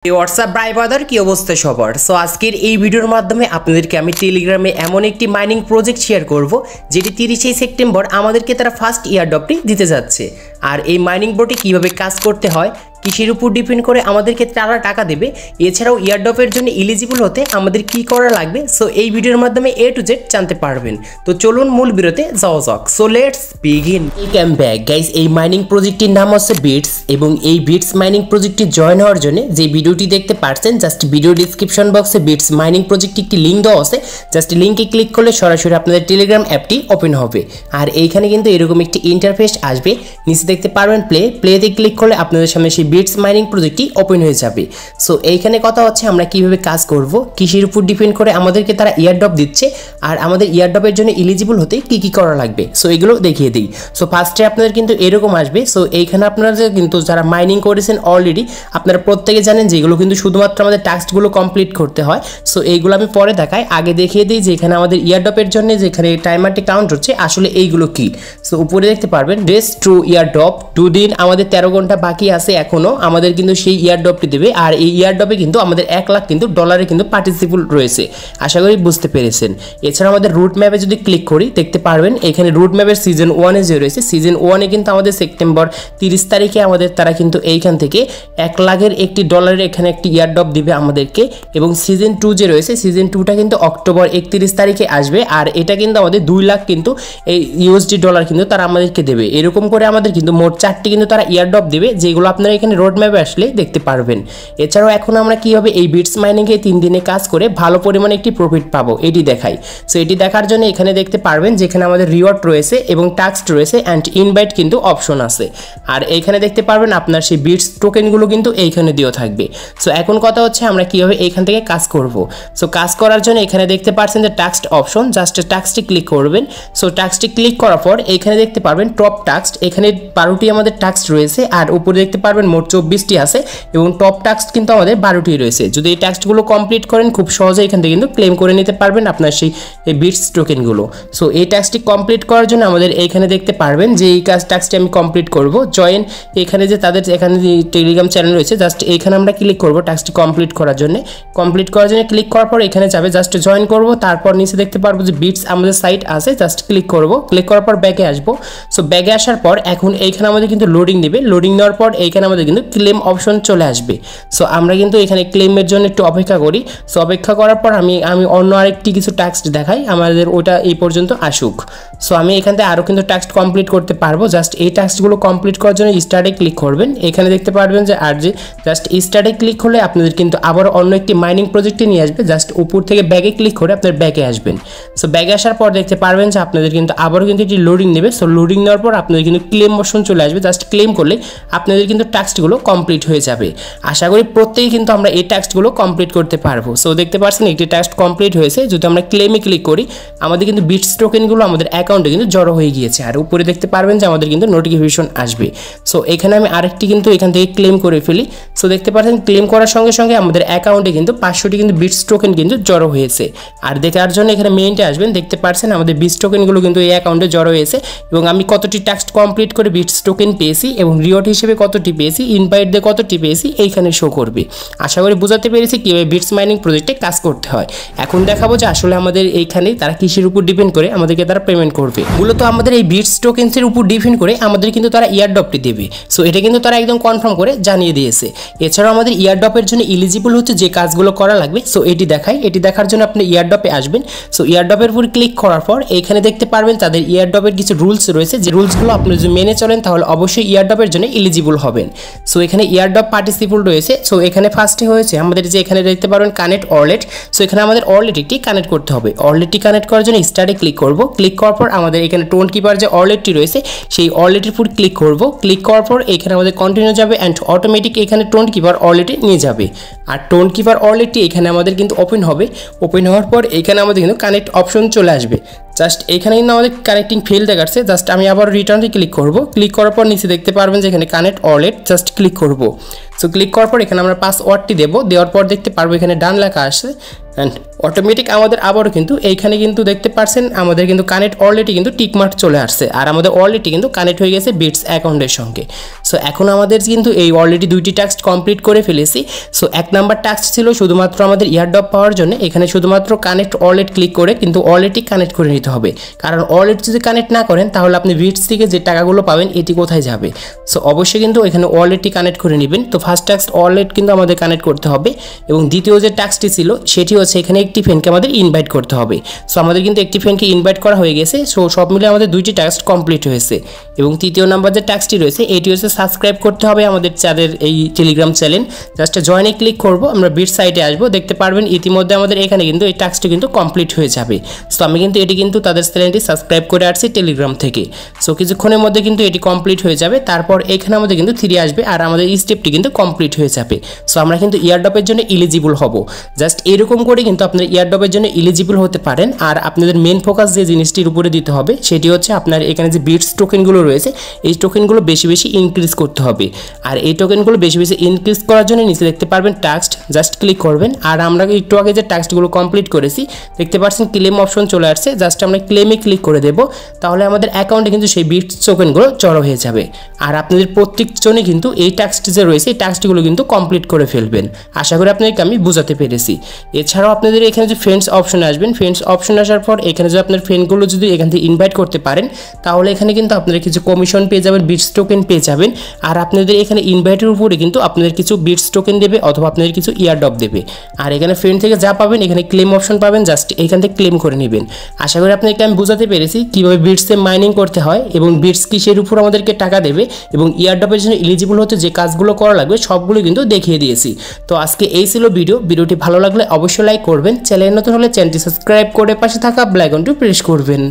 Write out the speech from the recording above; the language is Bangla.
হোয়াটসঅ্যাপ ভাই ব্রাদার কি অবস্থা সবার। সো আজকের এই ভিডিওর মাধ্যমে আপনাদেরকে আমি টেলিগ্রামে এমন একটি মাইনিং প্রজেক্ট শেয়ার করব যেটি 30 সেপ্টেম্বর আমাদেরকে তারা ফার্স্ট ইয়ারড্রপটি দিতে যাচ্ছে। আর এই মাইনিং বোর্ডে কিভাবে কাজ করতে হয়, কিসের উপর ডিপেন্ড করে আমাদেরকে তারা টাকা দেবে, এছাড়াও ইয়ারড্রপের জন্য এলিজিবল হতে আমাদের কি করা লাগবে, সো এই ভিডিওর মাধ্যমে A to Z জানতে পারবেন। তো চলুন মূল ভিডিওতে যাওয়া যাক। So let's begin. Welcome back guys. এই মাইনিং প্রজেক্টটির নাম হচ্ছে বিটস এবং এই বিটস মাইনিং প্রজেক্টটি জয়েন হওয়ার জন্য যে ভিডিওটি দেখতে পাচ্ছেন, জাস্ট ভিডিও ডিসক্রিপশন বক্সে বিটস মাইনিং প্রজেক্টটি একটি লিঙ্ক দেওয়া আছে। জাস্ট লিঙ্কে ক্লিক করলে সরাসরি আপনাদের টেলিগ্রাম অ্যাপটি ওপেন হবে। আর এইখানে কিন্তু এরকম একটি ইন্টারফেস আসবে, নিচে দেখতে পারবেন প্লেতে ক্লিক করলে আপনাদের সামনে সেই বিটস মাইনিং প্রজেক্টটি ওপেন হয়ে যাবে। সো এইখানে কথা হচ্ছে আমরা কিভাবে কাজ করব, কিসের উপর ডিপেন্ড করে আমাদেরকে তারা ইয়ারড্রপ দিচ্ছে, আর আমাদের ইয়ারড্রপের জন্য এলিজিবল হতে কি কি করা লাগবে, সো এগুলো দেখিয়ে দিই। সো ফার্স্টে আপনাদের কিন্তু এরকম আসবে। সো এইখানে আপনারা কিন্তু যারা মাইনিং করেছেন অলরেডি, আপনারা প্রত্যেকে জানেন যে এগুলো কিন্তু শুধুমাত্র আমাদের টাস্কগুলো কমপ্লিট করতে হয়। সো এইগুলো আমি পরে দেখাই, আগে দেখিয়ে দিই যে এখানে আমাদের ইয়ারড্রপের জন্য যেখানে টাইমারটি কাউন্ট হচ্ছে আসলে এইগুলো কি। সো উপরে দেখতে পারবেন ডেস টু ইয়ারড্রপ, 2 দিন আমাদের 13 ঘন্টা বাকি আছে এখনো, আমাদের কিন্তু সেই ইয়ারড্রপটি দেবে। আর এই ইয়ারড্রপে কিন্তু আমাদের 1 লাখ কিন্তু ডলারে কিন্তু পার্টিসিপেট রয়েছে, আশা করি বুঝতে পেরেছেন। এছাড়া আমাদের রুট ম্যাপে যদি ক্লিক করি দেখতে পারবেন এখানে রুট ম্যাপের সিজন 1-এ যে রয়েছে, সিজন 1-এ কিন্তু আমাদের সেপ্টেম্বর 30 তারিখে আমাদের তারা কিন্তু এইখান থেকে 1 লাখের একটি ডলারের এখানে একটি ইয়ারড্রপ দিবে আমাদেরকে। এবং সিজন 2 যে রয়েছে, সিজন 2টা কিন্তু অক্টোবর 31 তারিখে আসবে, আর এটা কিন্তু আমাদের 2 লাখ কিন্তু এই ইউএসডি ডলার কিন্তু তারা আমাদেরকে দেবে। এরকম করে আমাদের কিন্তু মোট 4টি কিন্তু তারা ইয়ারড্রপ দেবে, যেগুলো আপনারা এখানে রোড ম্যাপে আসলে দেখতে পারবেন। এছাড়াও এখন আমরা কিভাবে এই বিটস মাইনিংয়ে 3 দিনে কাজ করে ভালো পরিমাণে একটি প্রফিট পাবো এটি দেখাই। সো এটি দেখার জন্য এখানে দেখতে পারবেন যেখানে আমাদের রিওয়ার্ড রয়েছে এবং টাস্ক রয়েছে অ্যান্ড ইনভাইট কিন্তু অপশন আছে। আর এইখানে দেখতে পারবেন আপনার সেই বিটস টোকেনগুলো কিন্তু এইখানে দেওয়া থাকবে। সো এখন কথা হচ্ছে আমরা কিভাবে এইখান থেকে কাজ করব। সো কাজ করার জন্য এখানে দেখতে পাচ্ছেন যে টাস্ক অপশন, জাস্ট টাস্কটি ক্লিক করবেন। সো টাস্কটি ক্লিক করার পর এইখানে দেখতে পারবেন টপ টাস্ক, এখানে 12টি আমাদের টাস্ক রয়েছে, আর উপরে দেখতে পারবেন মোট 24টি আছে এবং টপ টাস্ক কিন্তু আমাদের 12টি রয়েছে। যদি এই টাস্কগুলো কমপ্লিট করেন খুব সহজে এখান থেকে কিন্তু ক্লেম করে নিতে পারবেন আপনার সেই বিটস টোকেনগুলো। সো এই টাস্কটি কমপ্লিট করার জন্য আমাদের এইখানে দেখতে পারবেন যে এই টাস্কটি আমি কমপ্লিট করব। জয়েন এখানে যে তাদের এখানে টেলিগ্রাম চ্যানেল রয়েছে, জাস্ট এইখানে আমরা ক্লিক করব টাস্কটি কমপ্লিট করার জন্য। কমপ্লিট করার জন্য ক্লিক করার পর এখানে যাবে, জাস্ট জয়েন করব। তারপর নিচে দেখতে পারবো যে বিটস আমাদের সাইট আছে, জাস্ট ক্লিক করব। ক্লিক করার পর ব্যাকে আসবো। সো ব্যাকে আসার পর এখন এইখানে আমাদের কিন্তু লোডিং নেবে। লোডিং নেওয়ার পর এইখানে আমাদের কিন্তু ক্লেম অপশন চলে আসবে। সো আমরা কিন্তু এখানে ক্লেমের জন্য একটু অপেক্ষা করি। সো অপেক্ষা করার পর আমি অন্য আরেকটি কিছু টাস্ক দেখাই, আমাদের ওটা এই পর্যন্ত আসুক। সো আমি এখান থেকে আরও কিন্তু টাস্ক কমপ্লিট করতে পারবো। জাস্ট এই টাস্কগুলো কমপ্লিট করার জন্য স্টার্টে ক্লিক করবেন। এখানে দেখতে পারবেন যে আর যে জাস্ট স্টার্টে ক্লিক করলে আপনাদের কিন্তু আবার অন্য একটি মাইনিং প্রজেক্টে নিয়ে আসবে। জাস্ট উপর থেকে ব্যাগে ক্লিক করে আপনার ব্যাগে আসবেন। সো ব্যাগে আসার পর দেখতে পারবেন যে আপনাদের কিন্তু আবারও কিন্তু একটি লোডিং নেবে। সো লোডিং নেওয়ার পর আপনাদের কিন্তু ক্লেম অপশন চলে আসবে। জাস্ট ক্লেম করলে আপনাদের কিন্তু টাস্কগুলো কমপ্লিট হয়ে যাবে। আশা করি প্রত্যেকেই কিন্তু আমরা এই টাস্কগুলো কমপ্লিট করতে পারবো। সো দেখতে পাচ্ছেন একটি টাস্ক কমপ্লিট হয়েছে। যদি আমরা ক্লেমে ক্লিক করি আমাদের কিন্তু বিটস টোকেনগুলো আমাদের অ্যাকাউন্টে কিন্তু জড়ো হয়ে গিয়েছে, আর উপরে দেখতে পারবেন যে আমাদের কিন্তু নোটিফিকেশন আসবে। সো এখানে আমি আরেকটি কিন্তু এখান থেকে ক্লেম করে ফেলি। সো দেখতে পাচ্ছেন ক্লেম করার সঙ্গে সঙ্গে আমাদের অ্যাকাউন্টে কিন্তু 500টি কিন্তু বিটস টোকেন কিন্তু জড়ো হয়েছে। আর দেখার জন্য এখানে মেইনটে আসবেন, দেখতে পাচ্ছেন আমাদের বিটস টোকেনগুলো কিন্তু এই অ্যাকাউন্টে জড়ো হয়েছে এবং আমি কতটি টাস্ক কমপ্লিট করে বিটস টোকেন পেয়েছি এবং রিওয়ার্ড হিসেবে কতটি পেয়েছি, ইনভাইট দিয়ে কতটি পেয়েছি এইখানে শো করবে। আশা করি বোঝাতে পেরেছি কীভাবে বিটস মাইনিং প্রজেক্টে কাজ করতে হয়। এখন দেখাবো যে আসলে আমাদের এইখানে তারা কিসের উপর ডিপেন্ড করে আমাদেরকে তারা পেমেন্ট করবে। মূলত আমাদের এই বিটস টোকেন্সের উপর ডিপেন্ড করে আমাদের কিন্তু তারা ইয়ারড্রপটি দেবে। সো এটা কিন্তু তারা একদম কনফার্ম করে জানিয়ে দিয়েছে। এছাড়াও আমাদের ইয়ারড্রপের জন্য এলিজিবল হচ্ছে যে কাজগুলো করা লাগবে, সো এটি দেখাই। এটি দেখার জন্য আপনি ইয়ারড্রপে আসবেন। সো ইয়ারড্রপের উপর ক্লিক করার পর এইখানে দেখতে পারবেন তাদের ইয়ারড্রপের কিছু রুলস রয়েছে, যে রুলসগুলো আপনি যদি মেনে চলেন তাহলে অবশ্যই ইয়ারড্রপের জন্য এলিজিবল হবেন। সো এখানে ইয়ারড্রপ পার্টিসিপেট রয়েছে। সো এখানে ফার্স্টে হয়েছে আমাদের যে এখানে দেখতে পারবেন কানেক্ট ওয়ালেট। সো এখানে আমাদের ওয়ালেটটি কানেক্ট করতে হবে। ওয়ালেটটি কানেক্ট করার জন্য স্টার্টে ক্লিক করব। ক্লিক করার পর আমাদের এখানে টোন কিপার যে ওয়ালেটটি রয়েছে সেই ওয়ালেটের উপর ক্লিক করব। ক্লিক করার পর এখানে আমাদের কন্টিনিউ যাবে অ্যান্ড অটোমেটিক এখানে টোন কিপার ওয়ালেটে নিয়ে যাবে। আর টোন কিপার ওয়ালেটটি এখানে আমাদের কিন্তু ওপেন হবে। ওপেন হওয়ার পর এখানে আমাদের কিন্তু কানেক্ট অপশন চলে আসবে। জাস্ট এখানে কিন্তু আমাদের কানেক্টিং ফেল দেখাচ্ছে। জাস্ট আমি আবার রিটার্নে ক্লিক করব। ক্লিক করার পর নিচে দেখতে পারবেন যে এখানে কানেক্ট ওয়ালেট, জাস্ট ক্লিক করব। সো ক্লিক করার পর এখানে আমরা পাসওয়ার্ডটি দেবো। দেওয়ার পর দেখতে পারবো এখানে ডান লেখা আসে অ্যান্ড অটোমেটিক আমাদের আবারও কিন্তু এইখানে কিন্তু দেখতে পাচ্ছেন আমাদের কিন্তু কানেক্ট অলরেডি কিন্তু টিকমার্ক চলে আসছে, আর আমাদের অলরেডি কিন্তু কানেক্ট হয়ে গেছে বিটস অ্যাকাউন্টের সঙ্গে। সো এখন আমাদের কিন্তু এই অলরেডি 2টি টাস্ক কমপ্লিট করে ফেলেছি। সো 1 নাম্বার টাস্ক ছিল শুধুমাত্র আমাদের ইয়ারড্রপ পাওয়ার জন্য, এখানে শুধুমাত্র কানেক্ট ওয়ালেট ক্লিক করে কিন্তু ওয়ালেটটি কানেক্ট করে নিতে হবে, কারণ ওয়ালেট যদি কানেক্ট না করেন তাহলে আপনি বিটস থেকে যে টাকাগুলো পাবেন এটি কোথায় যাবে। সো অবশ্যই কিন্তু এখানে ওয়ালেটটি কানেক্ট করে নেবেন। তো ফার্স্ট টাস্ক ওয়ালেট কিন্তু আমাদের কানেক্ট করতে হবে, এবং দ্বিতীয় যে টাস্কটি ছিল সেটি হচ্ছে এখানে একটি ফ্রেন্ডকে আমাদের ইনভাইট করতে হবে। সো আমাদের কিন্তু একটি ফ্রেন্ডকে ইনভাইট করা হয়ে গেছে। সো সব মিলে আমাদের 2টি টাস্ক কমপ্লিট হয়েছে। এবং তৃতীয় নাম্বার যে টাস্কটি রয়েছে এটি হচ্ছে সাবস্ক্রাইব করতে হবে আমাদের যাদের এই টেলিগ্রাম চ্যানেল। জাস্ট জয়েনে ক্লিক করব, আমরা বিট সাইটে আসবো, দেখতে পারবেন ইতিমধ্যে আমাদের এখানে কিন্তু এই টাস্কটি কিন্তু কমপ্লিট হয়ে যাবে। সো আমি কিন্তু এটি কিন্তু তাদের চ্যানেলটি সাবস্ক্রাইব করে আসছি টেলিগ্রাম থেকে। সো কিছুক্ষণের মধ্যে কিন্তু এটি কমপ্লিট হয়ে যাবে। তারপর এখানে আমাদের কিন্তু 3 আসবে আর আমাদের স্টেপটি কিন্তু কমপ্লিট হয়ে যাবে। সো আমরা কিন্তু ইয়ারড্রপের জন্য এলিজিবল হব। জাস্ট এরকম করে কিন্তু আপনার ইয়ারড্রপের জন্য এলিজিবল হতে পারেন। আর আপনাদের মেন ফোকাস যে জিনিসটির উপরে দিতে হবে সেটি হচ্ছে আপনার এখানে যে বিটস টোকেনগুলো রয়েছে এই টোকেনগুলো বেশি বেশি ইনক্রিজ করতে হবে। আর এই টোকেনগুলো বেশি বেশি ইনক্রিজ করার জন্য নিচে দেখতে পারবেন টাস্ক, জাস্ট ক্লিক করবেন। আর আমরা একটু আগে যে টাস্কগুলো কমপ্লিট করেছি দেখতে পাচ্ছেন ক্লেম অপশন চলে আসছে, জাস্ট আমরা ক্লেমে ক্লিক করে দেব, তাহলে আমাদের অ্যাকাউন্টে কিন্তু সেই বিটস টোকেনগুলো জড়ো হয়ে যাবে। আর আপনাদের প্রত্যেকজনই কিন্তু এই টাস্কটি যে রয়েছে এই টাস্কগুলো কিন্তু কমপ্লিট করে ফেলবেন। আশা করি আপনাদেরকে আমি বোঝাতে পেরেছি। এছাড়াও আপনাদের এখানে যে ফ্রেন্ডস অপশনে আসবেন, ফ্রেন্ডস অপশন আসার পর এখানে যে আপনার ফ্রেন্ডগুলো যদি এখান থেকে ইনভাইট করতে পারেন তাহলে এখানে কিন্তু আপনারা কিছু কমিশন পেয়ে যাবেন, বিটস টোকেন পেয়ে যাবেন। আর আপনাদের এখানে ইনভাইটের উপরে কিন্তু আপনাদের কিছু বিটস টোকেন দেবে অথবা আপনাদের কিছু ইয়ারড্রপ দেবে। আর এখানে ফ্রেন্ড থেকে যা পাবেন এখানে ক্লেম অপশন পাবেন, জাস্ট এখান থেকে ক্লেম করে নেবেন। আশা করি আপনাদেরকে আমি বোঝাতে পেরেছি কীভাবে বিটসে মাইনিং করতে হয় এবং বিটস কিসের উপর আমাদেরকে টাকা দেবে এবং ইয়ারড্রপের জন্য এলিজিবল হতে যে কাজগুলো করা লাগবে সবগুলো কিন্তু দেখিয়ে দিয়েছি। তো আজকে এই ছিল ভিডিওটি ভালো লাগলে অবশ্যই লাইক করবেন, চ্যানেল নতুন হলে চ্যানেলটি সাবস্ক্রাইব করে পাশে থাকা বেল আইকনটি প্রেস করবেন।